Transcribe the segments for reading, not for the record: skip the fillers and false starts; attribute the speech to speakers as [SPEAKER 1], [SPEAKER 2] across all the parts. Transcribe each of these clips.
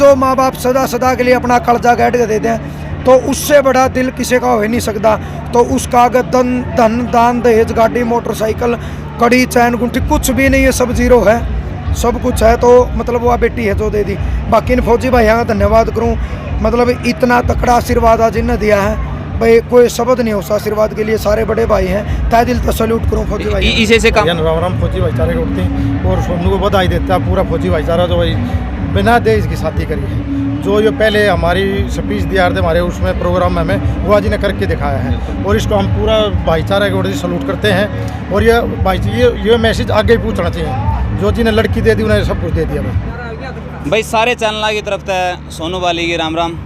[SPEAKER 1] जो माँ बाप सदा सदा के लिए अपना कर्जा कैट के देते हैं तो उससे बड़ा दिल किसी का हो ही नहीं सकता। तो उसका अगर धन दान दहेज गाड़ी मोटरसाइकिल कड़ी चैन गुंठी कुछ भी नहीं है, सब जीरो है, सब कुछ है। तो मतलब वह बेटी है जो दे दी। बाकी इन फौजी भाइयों का धन्यवाद करूँ, मतलब इतना तकड़ा आशीर्वाद आज इन्हें दिया है भाई, कोई शब्द नहीं हो उस आशीर्वाद के लिए। सारे बड़े भाई हैं, तहे दिल तो सैल्यूट करूँ फौजी भाई।
[SPEAKER 2] इसे से काम
[SPEAKER 3] राम फौजी भाईचारे को उठते हैं और सोनू को बधाई देता है पूरा फौजी भाईचारा जो भाई बिना दहेज की शादी करी है। जो ये पहले हमारी स्पीच दिया थे हमारे उसमें प्रोग्राम में हमें वो जी ने करके दिखाया है और इसको हम पूरा भाईचारा की ओर से सलूट करते हैं। और ये मैसेज आगे पूछना चाहिए, जो जी ने लड़की दे दी उन्हें सब कुछ दे दिया
[SPEAKER 2] भाई। सारे चैनल की तरफ से सोनू वाली की राम राम।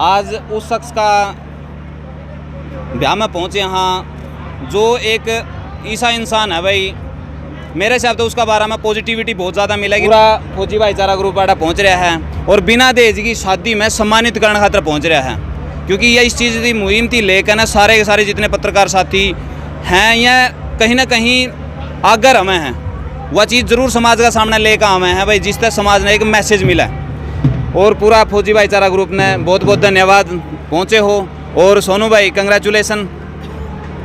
[SPEAKER 2] आज उस शख्स का ब्याह में पहुँचे यहाँ जो एक ऐसा इंसान है भाई, मेरे हिसाब से उसका बारे में पॉजिटिविटी बहुत ज़्यादा मिलेगी। पूरा फौजी भाईचारा ग्रुप वाला पहुँच रहा है और बिना दहेज की शादी में सम्मानित करने खातर पहुँच रहा है, क्योंकि ये इस चीज़ की मुहिम थी। लेकिन ना सारे के सारे जितने पत्रकार साथी हैं या कहीं ना कहीं आगर हमें हैं, वह चीज़ ज़रूर समाज का सामने लेकर हमें हैं भाई, जिस तरह समाज ने एक मैसेज मिला। और पूरा फौजी भाईचारा ग्रुप ने बहुत बहुत धन्यवाद, पहुँचे हो। और सोनू भाई कंग्रेचुलेसन,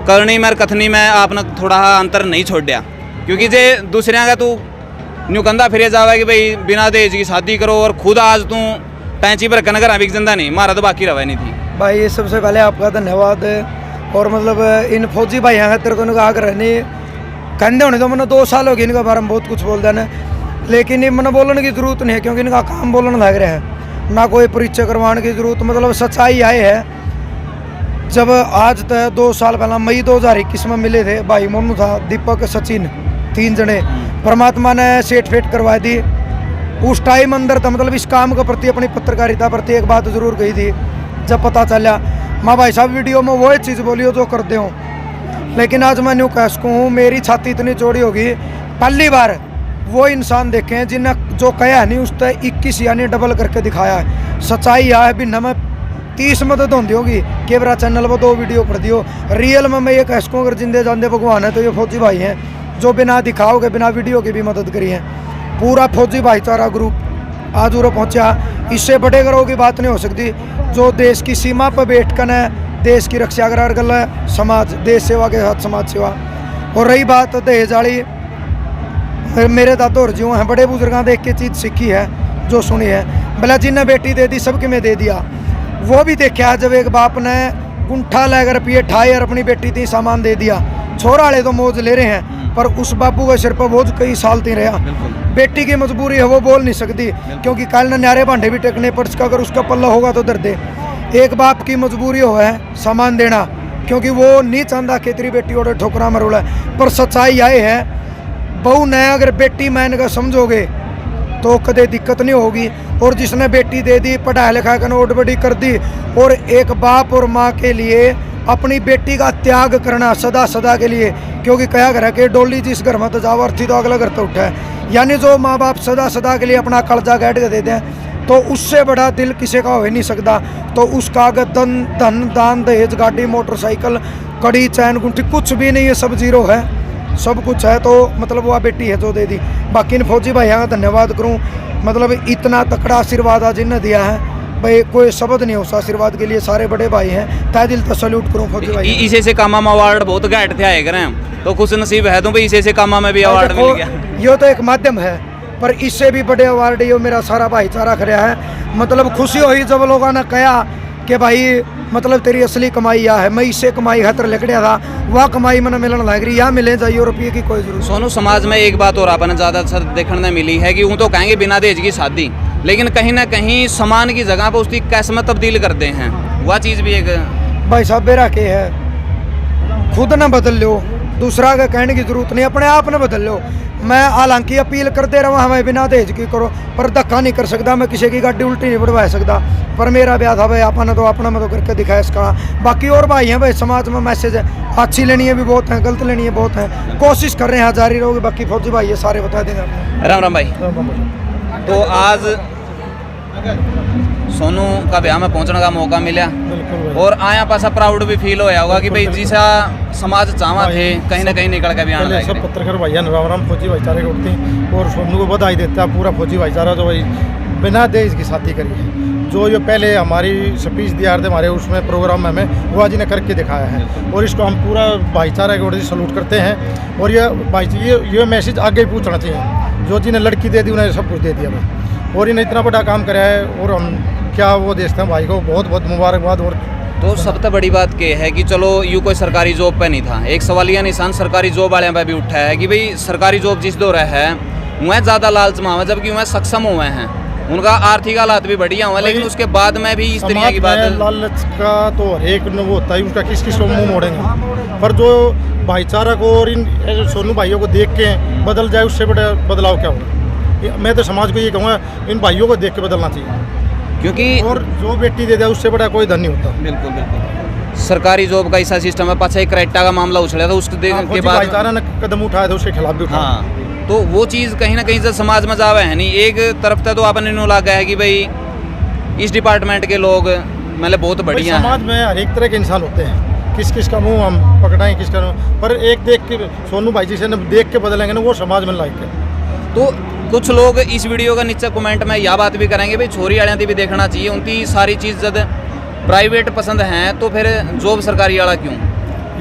[SPEAKER 2] करनी में और कथनी में आपने थोड़ा अंतर नहीं छोड़ दिया, क्योंकि जे दूसरे का तू न्यू कंधा फिर जावा कि भाई बिना दहेज की शादी करो और खुद आज तू पैंची पर कनकर अभी जिंदा नहीं, मारा तो बाकी रवा नहीं थी।
[SPEAKER 1] भाई सबसे पहले आपका धन्यवाद। और मतलब इन फौजी भाई हैं तेरे को आग रहने कहते होने तो मैंने 2 साल हो गए इनका बारे में बहुत कुछ बोल देना, लेकिन मैंने बोलने की ज़रूरत नहीं है क्योंकि इनका काम बोलने लग रहा है, ना कोई परिचय करवाने की ज़रूरत। मतलब सच्चाई आए है। जब आज तक 2 साल पहला मई 2021 में मिले थे, भाई मोनू था, दीपक, सचिन, 3 जने, परमात्मा ने सेट फेट करवा दी। उस टाइम अंदर था, मतलब इस काम के प्रति अपनी पत्रकारिता प्रति एक बात ज़रूर कही थी। जब पता चला माँ भाई साहब वीडियो में वो चीज़ बोलियो जो करते हो, लेकिन आज मैं न्यू कह सकूँ हूँ मेरी छाती इतनी चौड़ी होगी, पहली बार वो इंसान देखे हैं जिन्हें जो कहा नहीं उस पर 21 यानी डबल करके दिखाया है। सच्चाई यह है भी न 30 मदद होती होगी कि बरा चैनल पर 2 वीडियो पढ़ दियो। रियल में मैं ये कह सकूँ अगर जिंदे जानते भगवान है तो ये फौजी भाई हैं जो बिना दिखाओ के बिना वीडियो की भी मदद करी है। पूरा फौजी भाईचारा ग्रुप आज उरा पहुँचा, इससे बड़े गर्व की बात नहीं हो सकती। जो देश की सीमा पर बैठ कर देश की रक्षा करा गल है, समाज देश सेवा के साथ समाज सेवा। और रही बात दहेज वाली, मेरे दादो और जीव हैं बड़े बुजुर्गों देख के चीज़ सीखी है जो सुनी है। भला जिन्हें बेटी दे दी सबके में दे दिया, वो भी देखा जब एक बाप ने गुंठा लेकर रुपये ठाए और अपनी बेटी थी सामान दे दिया। छोरा वाले तो मौज ले रहे हैं पर उस बाबू के सिर पर बोझ कई साल थी रहा। बेटी की मजबूरी है, वो बोल नहीं सकती क्योंकि कल न्यारे भांडे भी टेकने पड़ सका, अगर उसका पल्ला होगा तो दर्द। एक बाप की मजबूरी हो है सामान देना, क्योंकि वो नहीं चाहता कि तेरी बेटी और ठोकरा में रोला। पर सच्चाई आए है बहू ने अगर बेटी मैन का समझोगे तो कदे दिक्कत नहीं होगी। और जिसने बेटी दे दी, पढ़ाई लिखाई का नोट बड़ी कर दी, और एक बाप और माँ के लिए अपनी बेटी का त्याग करना सदा सदा के लिए, क्योंकि कहा कर कि डोली जिस घर में तो जाओ अर्थी तो अगला घर तो उठा है। यानी जो माँ बाप सदा सदा के लिए अपना कर्जा कैट के देते हैं तो उससे बड़ा दिल किसी का हो ही नहीं सकता। तो उसका अगर धन दान दहेज गाड़ी मोटरसाइकिल कड़ी चैन गुंठी कुछ भी नहीं है, सब जीरो है, सब कुछ है। तो मतलब वह बेटी है जो दे दी। बाकी इन फौजी भाइयों का धन्यवाद करूँ, मतलब इतना तकड़ा आशीर्वाद आज इन्हें दिया है भाई, कोई शब्द नहीं हो उस आशीर्वाद के लिए। सारे बड़े भाई हैं, तहे दिल तो सैल्यूट करूँ फौजी भाई।
[SPEAKER 2] इसे से कामा में अवार्ड बहुत घाट थे आए करें, तो खुश नसीब है तो भाई इसे से कामा में भी अवार्ड मिल गया।
[SPEAKER 1] ये तो एक माध्यम है, पर इससे भी बड़े अवार्ड ये मेरा सारा भाईचारा खड़ा है। मतलब खुशी हुई जब लोगों ने कहा कि भाई मतलब तेरी असली कमाई यह है। मैं इससे कमाई खातर लकड़िया था, वह कमाई मैंने मिलने लग रही, यहाँ मिले जाइए रुपये की कोई जरूरत।
[SPEAKER 2] सोनू समाज में एक बात और आपने ज़्यादातर देखने मिली है कि वो तो कहेंगे बिना दहेज की शादी, लेकिन कहीं ना कहीं सामान की जगह पर उसकी कैश में तब्दील करते हैं, वह चीज़ भी एक
[SPEAKER 1] भाई साहब बेरा के है। खुद ना बदल लो, दूसरा का कहने की जरूरत नहीं, अपने आप ने बदल लो। मैं हालांकि अपील करते रहा हमें बिना दहेज की करो, पर धक्का नहीं कर सकता, मैं किसी की गाड़ी उल्टी नहीं बढ़वा सकता। पर मेरा ब्याह था भाई, अपना तो अपना मैं तो करके दिखाया इसका। बाकी और भाई हैं भाई, समाज में मैसेज है, अच्छी लेनी है भी बहुत है, गलत लेनी है बहुत है, कोशिश कर रहे हैं, जारी रहोगे। बाकी फौजी भाई ये सारे बता देंगे।
[SPEAKER 2] राम राम भाई। तो आज सोनू का ब्याह में पहुंचने का मौका मिला और आया पासा प्राउड भी फील होया होगा कि भाई जिसा समाज चाहवा थे कहीं ना कहीं निकल के भी आना।
[SPEAKER 3] सब पत्रकार भाइयों राम राम फौजी भाईचारे को उठते हैं और सोनू को बधाई देता है पूरा फौजी भाईचारा जो भाई बिना दहेज की शादी करी है। जो ये पहले हमारी स्पीच दिया थे हमारे उसमें प्रोग्राम में हमें बुआ जी ने करके दिखाया है, और इसको हम पूरा भाईचारा की ओर से सलूट करते हैं। और ये मैसेज आगे भी पूछना चाहिए, जो जी ने लड़की दे दी उन्हें सब कुछ दे दिया भाई, और इन्हें इतना बड़ा काम कराया है, और हम क्या वो देखते हैं भाई को बहुत बहुत मुबारकबाद। और
[SPEAKER 2] तो सबसे बड़ी बात ये है कि चलो यूँ कोई सरकारी जॉब पे नहीं था, एक सवालिया निशान सरकारी जॉब वाले पे भी उठा है कि भाई सरकारी जॉब जिस दौर है वह ज़्यादा लालच में हुआ, जबकि वह सक्षम हुए हैं, उनका आर्थिक हालात भी बढ़िया हुआ, लेकिन उसके बाद में भी इस तरह की बात।
[SPEAKER 3] लालच का तो हर एक वो होता है, उसका किस को मुँह मोड़ेंगे, पर जो भाईचारा को और इन सोनू भाइयों को देख के बदल जाए, उससे बड़ा बदलाव क्या होगा। मैं तो समाज को ये कहूँगा इन भाइयों को देख के बदलना चाहिए,
[SPEAKER 2] क्योंकि
[SPEAKER 3] और जो बेटी दे दे उससे बड़ा कोई धन नहीं होता।
[SPEAKER 2] बिल्कुल बिल्कुल सरकारी जॉब का ऐसा सिस्टम है। पाछा एक करेक्टा का मामला उछला था, उसके के बाद
[SPEAKER 3] भाईचारा ने कदम उठाया था, उसके खिलाफ भी उठाया।
[SPEAKER 2] हाँ, तो वो चीज़ कहीं ना कहीं से समाज में जावे है नहीं। एक तरफ से तो आपने नो लगा है कि भाई इस डिपार्टमेंट के लोग मतलब बहुत बढ़िया हैं।
[SPEAKER 3] समाज में हर एक तरह के इंसान होते हैं, किस किस का मुंह हम पकड़ाएं, किसका नहीं, पर एक देख के सोनू भाई जी से देख के बदलेंगे ना, वो समाज में लायक है।
[SPEAKER 2] तो कुछ लोग इस वीडियो का नीचे कमेंट में यह बात भी करेंगे भाई छोरी वाले भी देखना चाहिए, उनकी सारी चीज़ जब प्राइवेट पसंद हैं तो फिर जॉब सरकारी वाला क्यों।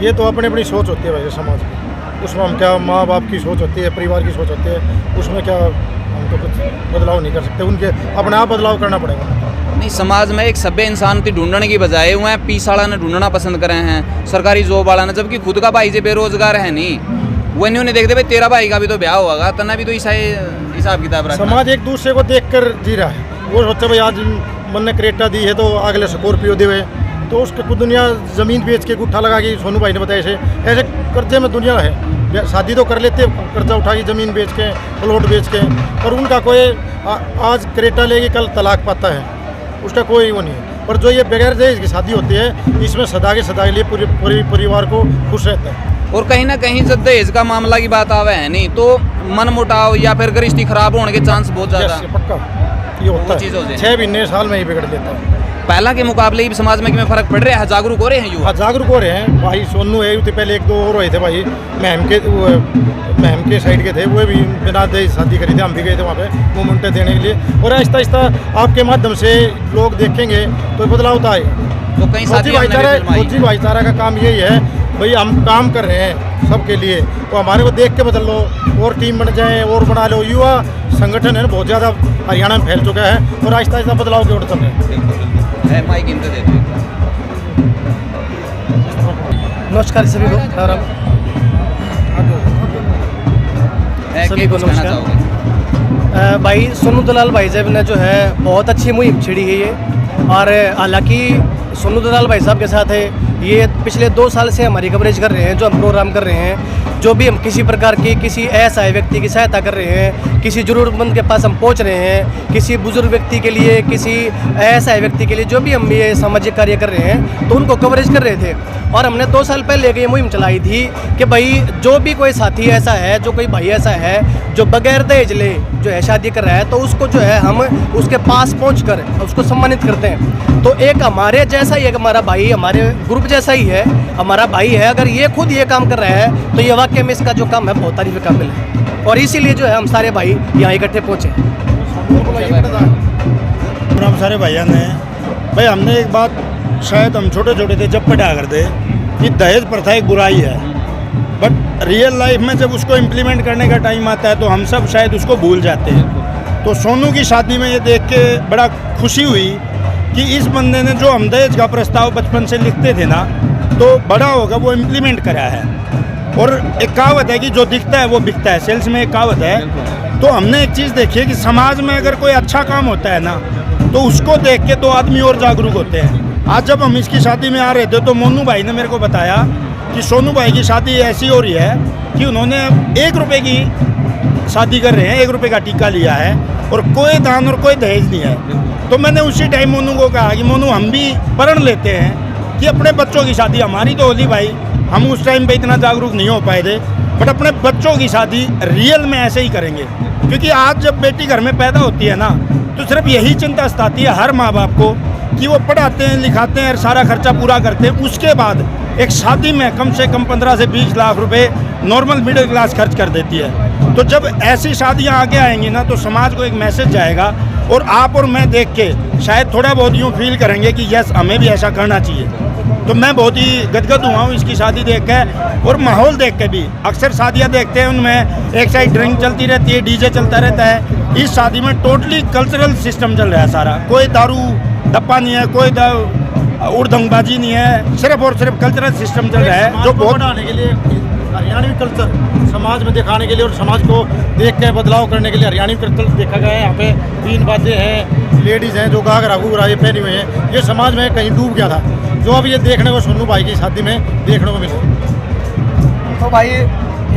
[SPEAKER 3] ये तो अपनी अपनी सोच होती है भाई समाज की, उसमें हम क्या माँ बाप की सोच होती है, परिवार की सोच होती है, उसमें क्या हम तो कुछ बदलाव नहीं कर सकते, उनके अपने आप बदलाव करना पड़ेगा।
[SPEAKER 2] नहीं, समाज में एक सभ्य इंसान की ढूंढने की बजाय वह पीस वाला ने ढूंढना पसंद करे हैं, सरकारी जॉब वाला ने, जबकि खुद का भाई से बेरोजगार है नहीं, वो नहीं देखते भाई तेरा भाई का भी तो ब्याह होगा, तना भी तो हिसाब किताब रखना।
[SPEAKER 3] समाज एक दूसरे को देख कर जी रहा है, वो सोचते भाई आज मन ने क्रेटा दी है तो अगले स्कॉर्पियो देवे, तो उसके कुछ दुनिया ज़मीन बेच के गुट्ठा लगा के, सोनू भाई ने बताया ऐसे कर्जे में दुनिया है, शादी तो कर लेते कर्जा उठा के ज़मीन बेच के प्लॉट बेच के, पर उनका कोई आज क्रेटा लेके कल तलाक पाता है, उसका कोई वो नहीं है। पर जो ये बगैर दहेज की शादी होती है, इसमें सदा के लिए पूरे परिवार को खुश रहता है।
[SPEAKER 2] और कहीं ना कहीं जब दहेज का मामला की बात आवे है नहीं, तो मन मुटाव या फिर गृहस्थी खराब होने के चांस बहुत ज़्यादा
[SPEAKER 3] पक्का ये होता है, 6 महीने साल में ही बिगड़ देता है।
[SPEAKER 2] पहला के मुकाबले भी समाज में फर्क पड़ रहा है, जागरूक हो रहे हैं युवा।
[SPEAKER 3] जागरूक हो रहे हैं भाई, सोनू है तो पहले 1-2 और हुए थे भाई, महम के साइड के थे, वो भी बिना दहेज शादी करी थे, हम भी गए थे वहाँ पे मूवमेंट देने के लिए, और आहिस्ता आहिस्ता आपके माध्यम से लोग देखेंगे तो बदलाव तो आएगा।
[SPEAKER 2] तो कहीं
[SPEAKER 3] फौजी भाईचारा का काम यही है भाई, हम काम कर रहे हैं सबके लिए, तो हमारे को देख के बदल लो, और टीम बन जाए और बना लो। युवा संगठन है ना बहुत ज़्यादा हरियाणा में फैल चुका है, और आहिस्ता आहिस्ता बदलाव की ओर चल रहे हैं।
[SPEAKER 2] माइक इनसे दे दो।
[SPEAKER 4] नमस्कार सभी को, सभी को नमस्कार। भाई सोनू दलाल भाई साहब ने जो है बहुत अच्छी मुहिम छिड़ी है ये, और हालांकि सोनू दलाल भाई साहब के साथ है ये पिछले 2 साल से हमारी कवरेज कर रहे हैं, जो हम प्रोग्राम कर रहे हैं, जो भी हम किसी प्रकार की किसी असहाय व्यक्ति की सहायता कर रहे हैं, किसी ज़रूरतमंद के पास हम पहुंच रहे हैं, किसी बुजुर्ग व्यक्ति के लिए, किसी असहाय व्यक्ति के लिए, जो भी हम ये सामाजिक कार्य कर रहे हैं, तो उनको कवरेज कर रहे थे। और हमने 2 साल पहले ये मुहिम चलाई थी कि भाई जो भी कोई साथी ऐसा है, जो कोई भाई ऐसा है जो बगैर दहेज ले जो है शादी कर रहा है, तो उसको जो है हम उसके पास पहुँच उसको सम्मानित करते हैं। तो एक हमारे जैसा ही, एक हमारा भाई, हमारे ग्रुप जैसा ही है, हमारा भाई है, अगर ये खुद ये काम कर रहा है तो ये वाकई में इसका जो काम है बहुत तारीफ काबिल है, और इसीलिए जो है हम सारे भाई यहाँ इकट्ठे पहुँचे।
[SPEAKER 5] हम सारे भाइयों ने भाई, हमने एक बात शायद हम छोटे छोटे थे जब पढ़ा करते कि दहेज प्रथा एक बुराई है, बट रियल लाइफ में जब उसको इम्प्लीमेंट करने का टाइम आता है तो हम सब शायद उसको भूल जाते हैं। तो सोनू की शादी में ये देख के बड़ा खुशी हुई कि इस बंदे ने जो हम दहेज का प्रस्ताव बचपन से लिखते थे ना, तो बड़ा होगा वो इम्प्लीमेंट करा है। और एक कहावत है कि जो दिखता है वो बिकता है, सेल्स में एक कहावत है। तो हमने एक चीज़ देखी है कि समाज में अगर कोई अच्छा काम होता है ना, तो उसको देख के 2 आदमी और जागरूक होते हैं। आज जब हम इसकी शादी में आ रहे थे तो मोनू भाई ने मेरे को बताया कि सोनू भाई की शादी ऐसी हो रही है कि उन्होंने 1 रुपये की शादी कर रहे हैं, 1 रुपये का टीका लिया है, और कोई दान और कोई दहेज नहीं है। तो मैंने उसी टाइम मोनू को कहा कि मोनू हम भी प्रण लेते हैं कि अपने बच्चों की शादी, हमारी तो होली भाई, हम उस टाइम पे इतना जागरूक नहीं हो पाए थे, बट अपने बच्चों की शादी रियल में ऐसे ही करेंगे। क्योंकि आज जब बेटी घर में पैदा होती है ना, तो सिर्फ यही चिंता सताती है हर माँ बाप को कि वो पढ़ाते हैं, लिखाते हैं, सारा खर्चा पूरा करते हैं, उसके बाद एक शादी में कम से कम 15 से 20 लाख रुपए नॉर्मल मिडिल क्लास खर्च कर देती है। तो जब ऐसी शादियाँ आगे आएंगी ना, तो समाज को एक मैसेज जाएगा और आप और मैं देख के शायद थोड़ा बहुत यूँ फील करेंगे कि यस हमें भी ऐसा करना चाहिए। तो मैं बहुत ही गदगद हुआ हूँ इसकी शादी देख के और माहौल देख के भी। अक्सर शादियाँ देखते हैं उनमें एक साइड ड्रिंक चलती रहती है, डीजे चलता रहता है। इस शादी में टोटली कल्चरल सिस्टम चल रहा है सारा, कोई दारू डप्पा नहीं है, कोई उड़दंगबाजी नहीं है, सिर्फ और सिर्फ कल्चरल सिस्टम चल रहा है जो बहुत
[SPEAKER 3] बढ़ाने के लिए हरियाणवी कल्चर समाज में दिखाने के लिए और समाज को देख के बदलाव करने के लिए हरियाणवी कल्चर देखा गया है। यहाँ पे बीन बाजे हैं, लेडीज़ हैं जो घाघरा घूघरा ये पहनी हुई हैं, ये समाज में कहीं डूब गया था, जो अब ये देखने को सोनू भाई की शादी में देखने को मिला।
[SPEAKER 1] तो भाई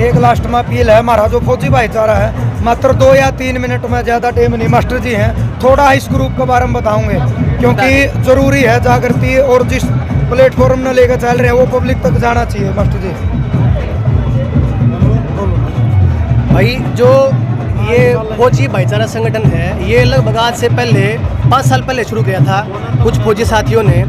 [SPEAKER 1] एक लास्ट में अपील है, हमारा जो फौजी भाईचारा है मात्र 2 या 3 मिनट में, ज़्यादा टाइम नहीं, मास्टर जी हैं थोड़ा इस ग्रुप के बारे में बताऊंगे क्योंकि ज़रूरी है जागृति, और जिस प्लेटफॉर्म में लेकर चल रहे हैं वो पब्लिक तक जाना चाहिए। मास्टर जी
[SPEAKER 4] भाई जो ये फौजी भाईचारा संगठन है ये लगभग आज से पहले 5 साल पहले शुरू किया था कुछ फौजी साथियों ने,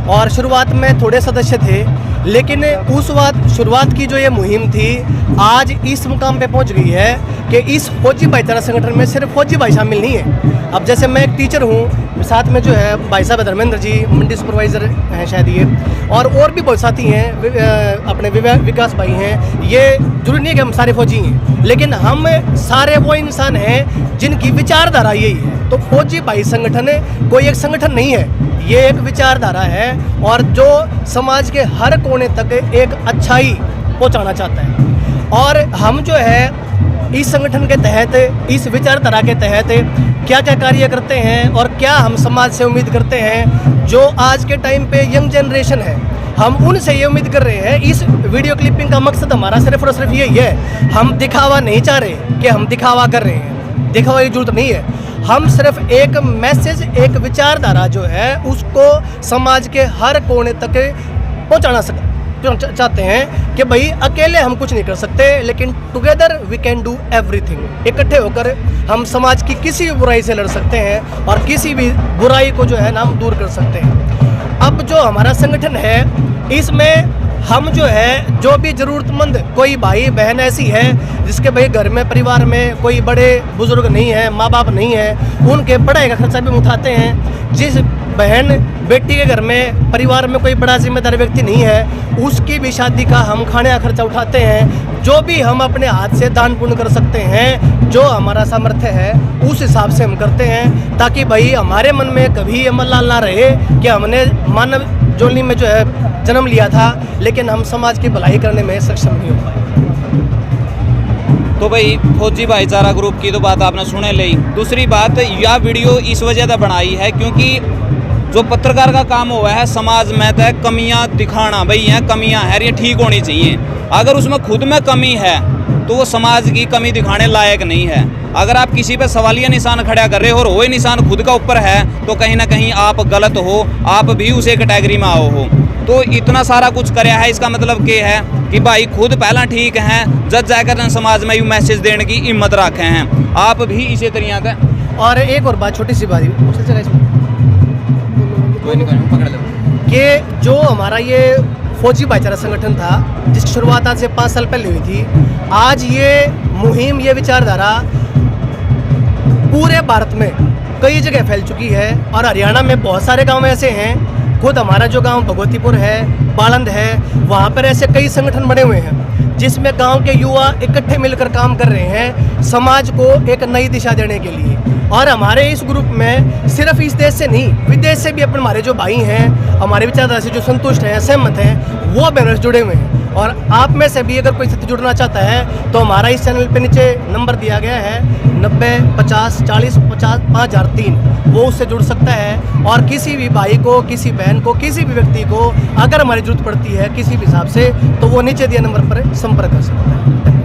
[SPEAKER 4] और शुरुआत में थोड़े सदस्य थे, लेकिन उस वक्त शुरुआत की जो ये मुहिम थी आज इस मुकाम पे पहुंच गई है कि इस फौजी भाईचारा संगठन में सिर्फ फौजी भाई शामिल नहीं है। अब जैसे मैं एक टीचर हूँ, साथ में जो है भाई साहब धर्मेंद्र जी मंडी सुपरवाइज़र हैं शायद ये, और भी बहुत साथी हैं, अपने विकास भाई हैं। ये जरूरी नहीं है कि हम सारे फौजी हैं, लेकिन हम सारे वो इंसान हैं जिनकी विचारधारा यही है। तो फौजी भाई संगठन कोई एक संगठन नहीं है, ये एक विचारधारा है और जो समाज के हर कोने तक एक अच्छाई पहुंचाना चाहता है। और हम जो है इस संगठन के तहत, इस विचारधारा के तहत क्या क्या कार्य करते हैं और क्या हम समाज से उम्मीद करते हैं, जो आज के टाइम पे यंग जनरेशन है, हम उनसे ये उम्मीद कर रहे हैं। इस वीडियो क्लिपिंग का मकसद हमारा सिर्फ और सिर्फ यही है, हम दिखावा नहीं चाह रहे कि हम दिखावा कर रहे हैं, दिखावा की जरूरत नहीं है। हम सिर्फ एक मैसेज, एक विचारधारा जो है उसको समाज के हर कोने तक पहुंचाना चाहते हैं कि भाई अकेले हम कुछ नहीं कर सकते, लेकिन together we can do everything. इकट्ठे होकर हम समाज की किसी भी बुराई से लड़ सकते हैं और किसी भी बुराई को जो है ना हम दूर कर सकते हैं। अब जो हमारा संगठन है इसमें हम जो है जो भी ज़रूरतमंद कोई भाई बहन ऐसी है जिसके भाई घर में परिवार में कोई बड़े बुजुर्ग नहीं है, माँ बाप नहीं है, उनके पढ़ाई का खर्चा भी हम उठाते हैं। जिस बहन बेटी के घर में परिवार में कोई बड़ा जिम्मेदार व्यक्ति नहीं है उसकी भी शादी का हम खाने का खर्चा उठाते हैं। जो भी हम अपने हाथ से दान पुण्य कर सकते हैं, जो हमारा सामर्थ्य है उस हिसाब से हम करते हैं, ताकि भाई हमारे मन में कभी ये मलाल ना रहे कि हमने मानव जोनी में जो है जन्म लिया था लेकिन हम समाज की भलाई करने में सक्षम नहीं हो पाए।
[SPEAKER 2] तो भाई फौजी भाईचारा ग्रुप की तो बात आपने सुने ली। दूसरी बात, यह वीडियो इस वजह से बनाई है क्योंकि जो पत्रकार का काम हुआ है समाज में तय कमियां दिखाना, भाई यहाँ कमियां हैं, ये ठीक होनी चाहिए। अगर उसमें खुद में कमी है तो वो समाज की कमी दिखाने लायक नहीं है। अगर आप किसी पे सवालिया निशान खड़ा कर रहे हो और वही निशान खुद का ऊपर है तो कहीं ना कहीं आप गलत हो, आप भी उसे कैटेगरी में आओ हो। तो इतना सारा कुछ कराया है, इसका मतलब क्या है कि भाई खुद पहला ठीक हैं, जब जाकर समाज में यू मैसेज देने की हिम्मत रखे हैं, आप भी इसी तरीके का।
[SPEAKER 4] और एक और बात, छोटी सी बात कि जो हमारा ये फौजी भाईचारा संगठन था जिसकी शुरुआत आज से 5 साल पहले हुई थी, आज ये मुहिम, ये विचारधारा पूरे भारत में कई जगह फैल चुकी है। और हरियाणा में बहुत सारे गांव ऐसे हैं, खुद हमारा जो गांव भगवतीपुर है, बालंद है, वहाँ पर ऐसे कई संगठन बने हुए हैं जिसमें गांव के युवा इकट्ठे मिलकर काम कर रहे हैं समाज को एक नई दिशा देने के लिए। और हमारे इस ग्रुप में सिर्फ इस देश से नहीं, विदेश से भी अपने हमारे जो भाई हैं, हमारे विचारधारा से जो संतुष्ट हैं, सहमत हैं, वो बैनर्स जुड़े हुए हैं। और आप में से भी अगर कोई साथी जुड़ना चाहता है तो हमारा इस चैनल पे नीचे नंबर दिया गया है 90 50 40 50 5003, वो उससे जुड़ सकता है। और किसी भी भाई को, किसी बहन को, किसी भी व्यक्ति को अगर हमारी जरूरत पड़ती है किसी भी हिसाब से, तो वो नीचे दिए नंबर पर संपर्क कर सकता है।